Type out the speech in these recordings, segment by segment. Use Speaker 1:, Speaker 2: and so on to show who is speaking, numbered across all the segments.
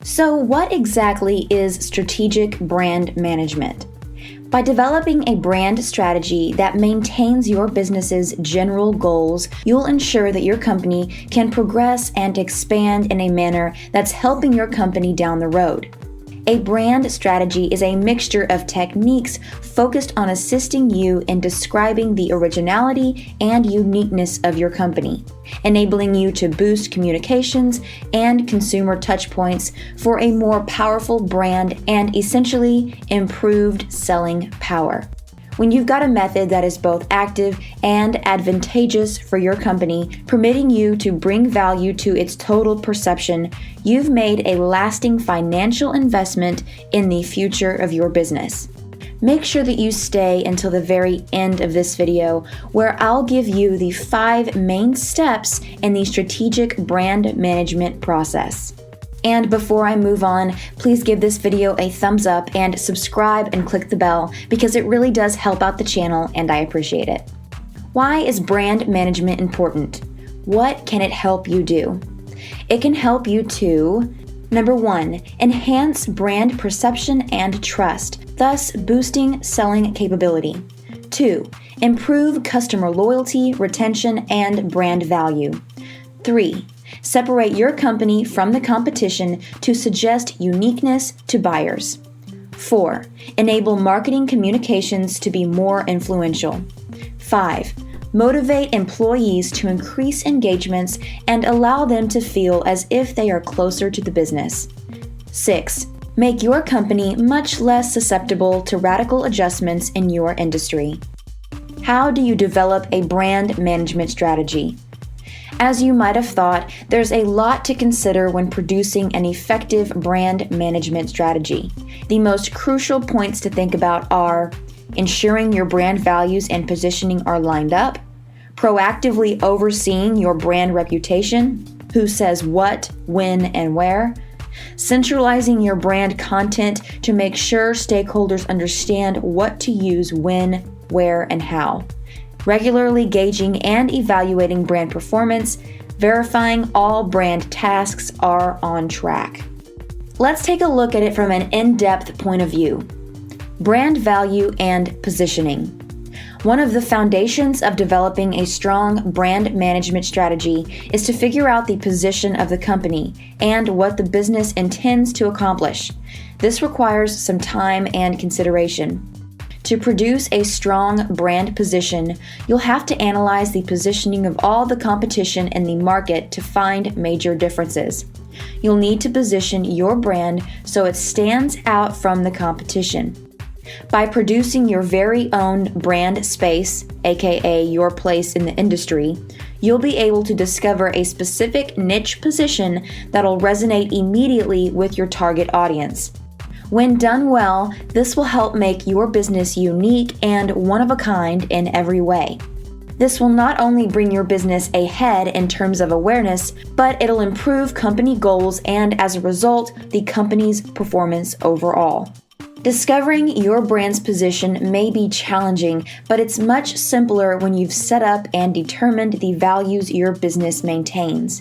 Speaker 1: So, what exactly is strategic brand management? By developing a brand strategy that maintains your business's general goals, you'll ensure that your company can progress and expand in a manner that's helping your company down the road. A brand strategy is a mixture of techniques focused on assisting you in describing the originality and uniqueness of your company, enabling you to boost communications and consumer touchpoints for a more powerful brand and essentially improved selling power. When you've got a method that is both active and advantageous for your company, permitting you to bring value to its total perception, you've made a lasting financial investment in the future of your business. Make sure that you stay until the very end of this video, where I'll give you the 5 main steps in the strategic brand management process. And before I move on, please give this video a thumbs up and subscribe and click the bell because it really does help out the channel and I appreciate it. Why is brand management important? What can it help you do? It can help you to, number 1, enhance brand perception and trust, thus boosting selling capability. 2, improve customer loyalty, retention, and brand value. 3, separate your company from the competition to suggest uniqueness to buyers. 4, enable marketing communications to be more influential. 5, motivate employees to increase engagements and allow them to feel as if they are closer to the business. 6, make your company much less susceptible to radical adjustments in your industry. How do you develop a brand management strategy? As you might have thought, there's a lot to consider when producing an effective brand management strategy. The most crucial points to think about are ensuring your brand values and positioning are lined up, proactively overseeing your brand reputation, who says what, when, and where, centralizing your brand content to make sure stakeholders understand what to use when, where, and how, regularly gauging and evaluating brand performance, verifying all brand tasks are on track. Let's take a look at it from an in-depth point of view. Brand value and positioning. One of the foundations of developing a strong brand management strategy is to figure out the position of the company and what the business intends to accomplish. This requires some time and consideration. To produce a strong brand position, you'll have to analyze the positioning of all the competition in the market to find major differences. You'll need to position your brand so it stands out from the competition. By producing your very own brand space, aka your place in the industry, you'll be able to discover a specific niche position that'll resonate immediately with your target audience. When done well, this will help make your business unique and one of a kind in every way. This will not only bring your business ahead in terms of awareness, but it'll improve company goals and, as a result, the company's performance overall. Discovering your brand's position may be challenging, but it's much simpler when you've set up and determined the values your business maintains.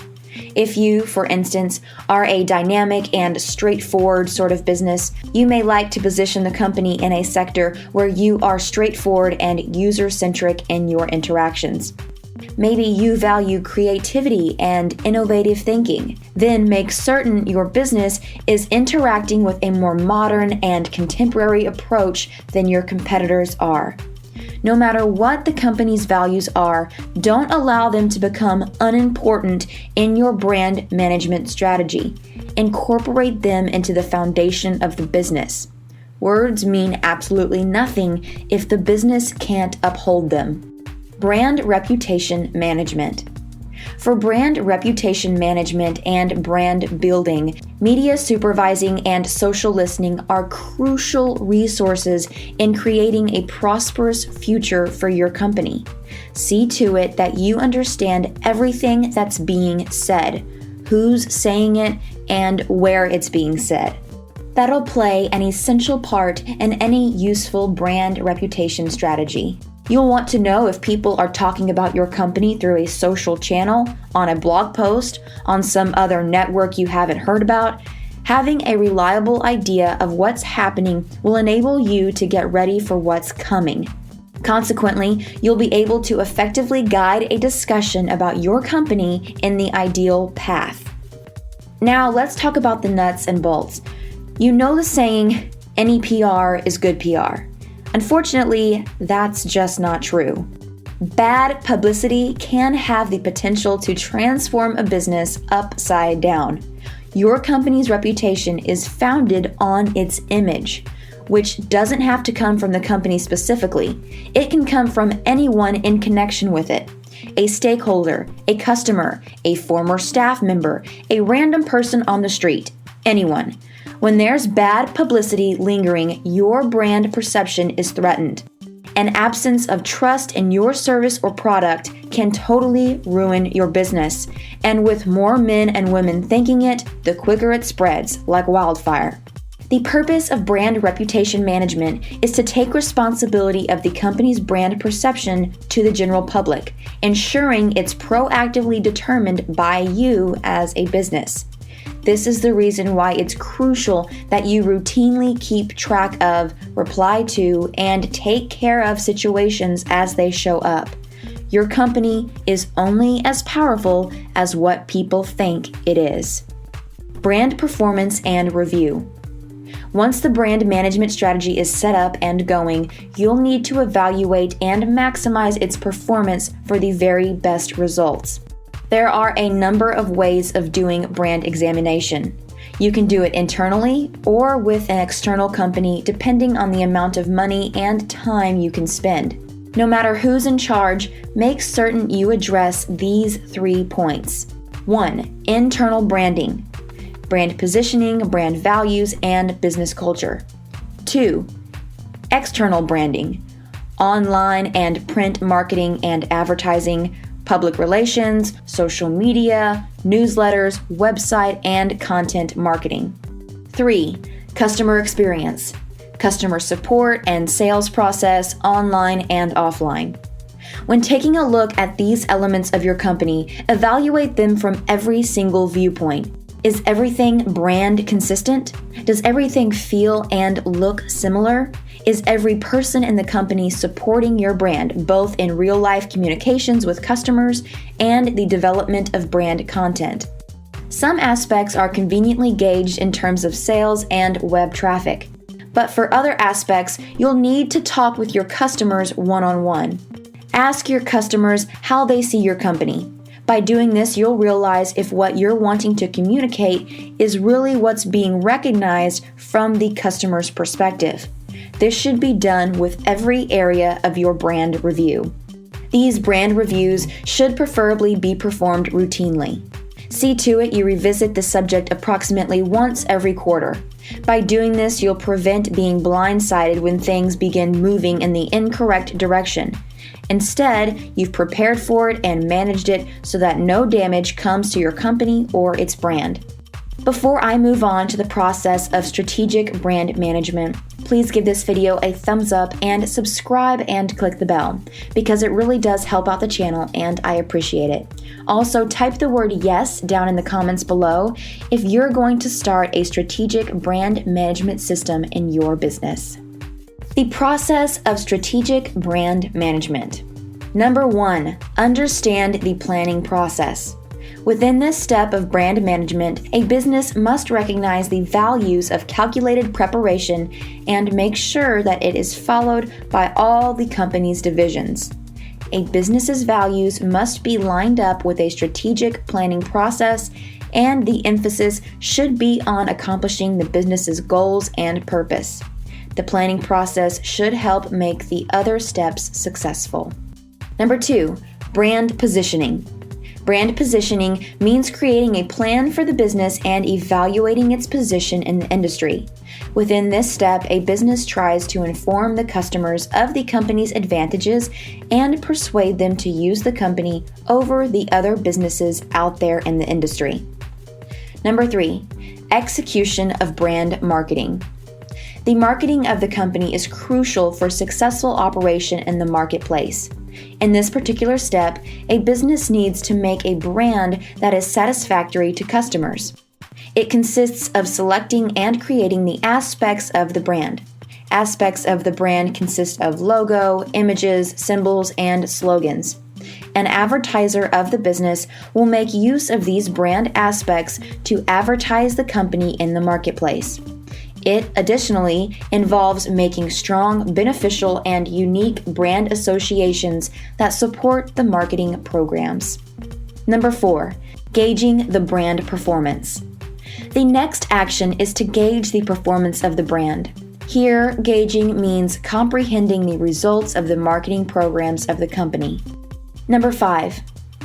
Speaker 1: If you, for instance, are a dynamic and straightforward sort of business, you may like to position the company in a sector where you are straightforward and user-centric in your interactions. Maybe you value creativity and innovative thinking. Then make certain your business is interacting with a more modern and contemporary approach than your competitors are. No matter what the company's values are, don't allow them to become unimportant in your brand management strategy. Incorporate them into the foundation of the business. Words mean absolutely nothing if the business can't uphold them. Brand reputation management. For brand reputation management and brand building, media supervising and social listening are crucial resources in creating a prosperous future for your company. See to it that you understand everything that's being said, who's saying it, and where it's being said. That'll play an essential part in any useful brand reputation strategy. You'll want to know if people are talking about your company through a social channel, on a blog post, on some other network you haven't heard about. Having a reliable idea of what's happening will enable you to get ready for what's coming. Consequently, you'll be able to effectively guide a discussion about your company in the ideal path. Now, let's talk about the nuts and bolts. You know the saying, any PR is good PR. Unfortunately, that's just not true. Bad publicity can have the potential to transform a business upside down. Your company's reputation is founded on its image, which doesn't have to come from the company specifically. It can come from anyone in connection with it. A stakeholder, a customer, a former staff member, a random person on the street, anyone. When there's bad publicity lingering, your brand perception is threatened. An absence of trust in your service or product can totally ruin your business. And with more men and women thinking it, the quicker it spreads like wildfire. The purpose of brand reputation management is to take responsibility of the company's brand perception to the general public, ensuring it's proactively determined by you as a business. This is the reason why it's crucial that you routinely keep track of, reply to, and take care of situations as they show up. Your company is only as powerful as what people think it is. Brand performance and review. Once the brand management strategy is set up and going, you'll need to evaluate and maximize its performance for the very best results. There are a number of ways of doing brand examination. You can do it internally or with an external company, depending on the amount of money and time you can spend. No matter who's in charge, make certain you address these 3 points. 1. Internal branding. Brand positioning, brand values, and business culture. 2. External branding. Online and print marketing and advertising, public relations, social media, newsletters, website, and content marketing. 3. Customer experience. Customer support and sales process, online and offline. When taking a look at these elements of your company, evaluate them from every single viewpoint. Is everything brand consistent? Does everything feel and look similar? Is every person in the company supporting your brand, both in real-life communications with customers and the development of brand content? Some aspects are conveniently gauged in terms of sales and web traffic. But for other aspects, you'll need to talk with your customers one-on-one. Ask your customers how they see your company. By doing this, you'll realize if what you're wanting to communicate is really what's being recognized from the customer's perspective. This should be done with every area of your brand review. These brand reviews should preferably be performed routinely. See to it you revisit the subject approximately once every quarter. By doing this, you'll prevent being blindsided when things begin moving in the incorrect direction. Instead, you've prepared for it and managed it so that no damage comes to your company or its brand. Before I move on to the process of strategic brand management, please give this video a thumbs up and subscribe and click the bell, because it really does help out the channel and I appreciate it. Also, type the word yes down in the comments below if you're going to start a strategic brand management system in your business. The process of strategic brand management. Number 1, understand the planning process. Within this step of brand management, a business must recognize the values of calculated preparation and make sure that it is followed by all the company's divisions. A business's values must be lined up with a strategic planning process, and the emphasis should be on accomplishing the business's goals and purpose. The planning process should help make the other steps successful. Number 2, brand positioning. Brand positioning means creating a plan for the business and evaluating its position in the industry. Within this step, a business tries to inform the customers of the company's advantages and persuade them to use the company over the other businesses out there in the industry. Number 3, execution of brand marketing. The marketing of the company is crucial for successful operation in the marketplace. In this particular step, a business needs to make a brand that is satisfactory to customers. It consists of selecting and creating the aspects of the brand. Aspects of the brand consist of logo, images, symbols, and slogans. An advertiser of the business will make use of these brand aspects to advertise the company in the marketplace. It additionally involves making strong, beneficial, and unique brand associations that support the marketing programs. Number 4, gauging the brand performance. The next action is to gauge the performance of the brand. Here, gauging means comprehending the results of the marketing programs of the company. Number 5,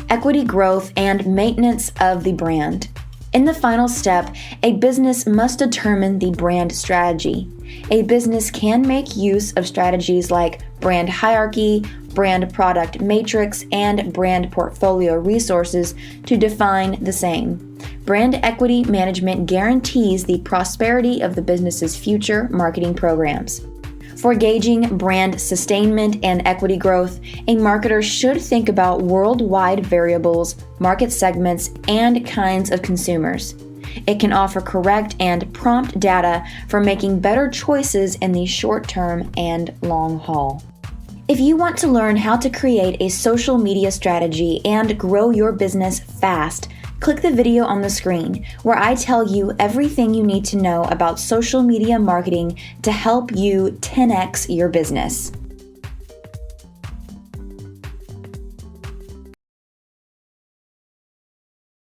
Speaker 1: equity growth and maintenance of the brand. In the final step, a business must determine the brand strategy. A business can make use of strategies like brand hierarchy, brand product matrix, and brand portfolio resources to define the same. Brand equity management guarantees the prosperity of the business's future marketing programs. For gauging brand sustainment and equity growth, a marketer should think about worldwide variables, market segments, and kinds of consumers. It can offer correct and prompt data for making better choices in the short term and long haul. If you want to learn how to create a social media strategy and grow your business fast, click the video on the screen where I tell you everything you need to know about social media marketing to help you 10x your business.